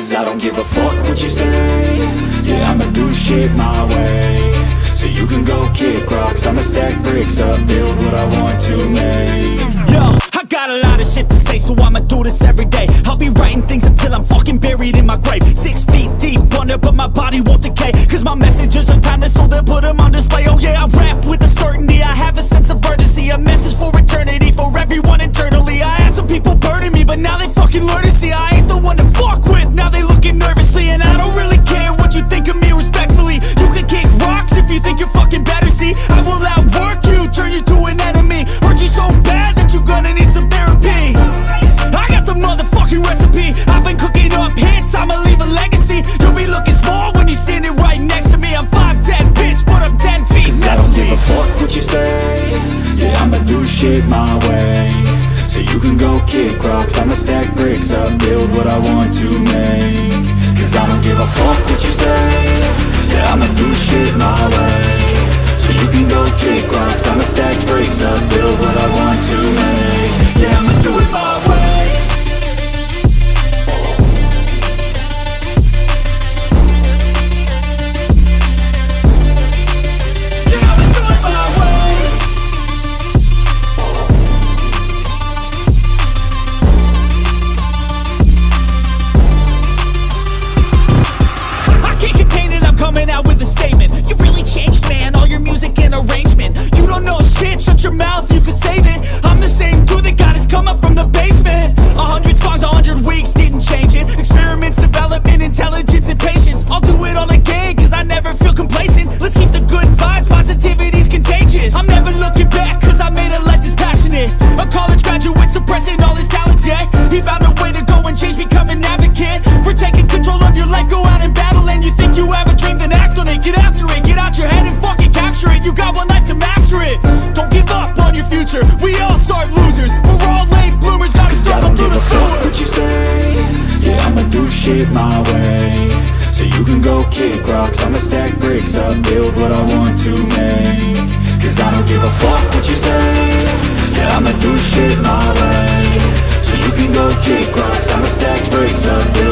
Cause I don't give a fuck what you say. Yeah, I'ma do shit my way. So you can go kick rocks, I'ma stack bricks up, build what I want to make. Yo, I got a lot of shit to say, so I'ma do this every day. I'll be writing things until I'm fucking buried in my grave. 6 feet deep under, but my body won't decay. Cause my messages are timeless, so they'll put them on display. Oh yeah, I rap with a certainty, I have a sense of urgency. A message for eternity, for everyone internally. I had some people burning me, but now they fucking learn to see I ain't the one to fuck with, now they looking nervously. And I don't really care what you think of me, respectfully. You can kick rocks if you think you're fucking better, see. I will outwork you, turn you to an enemy. Hurt you so bad that you're gonna need some therapy. I got the motherfucking recipe, I've been cooking up hits, I'ma leave a legacy. You'll be looking small when you're standing right next to me. I'm 5'10", bitch, but I'm 10 feet. Cause I don't give a fuck what you say. Yeah, I'ma do shit my way. So you can go kick rocks, I'ma stack bricks up, build what I want to make. Cause I don't give a fuck what you say. Yeah, I'ma do shit my way. So you can go kick rocks, I'ma stack bricks up, build what I want to make. Yeah, I'ma do it my way. Coming out with a statement. You really changed, man, all your music and arrangement. You don't know shit, shut your mouth, you can save it. I'm the same dude that got his come up from the basement. 100 songs, 100 weeks, didn't change it. Experiments, development, intelligence, and patience. I'll do it all again, cause I never feel complacent. Let's keep the good vibes, positivity's contagious. I'm never looking back, cause I made a life that's passionate. A college graduate suppressing all his talents, yeah. He found a way to go and change, become an advocate. For taking control of your life, go out and battle. And you think you have a dream, then act on it. Get after it, get out your head and fucking capture it. You got one life to master it. Don't give up on your future, we all start losers. We're all late bloomers, gotta struggle through the sewer. I don't give a fuck what you say. Yeah, I'ma do shit my way. So you can go kick rocks, I'ma stack bricks up, build what I want to make. Cause I don't give a fuck what you say. Yeah, I'ma do shit my way. So you can go kick rocks, I'ma stack bricks up, build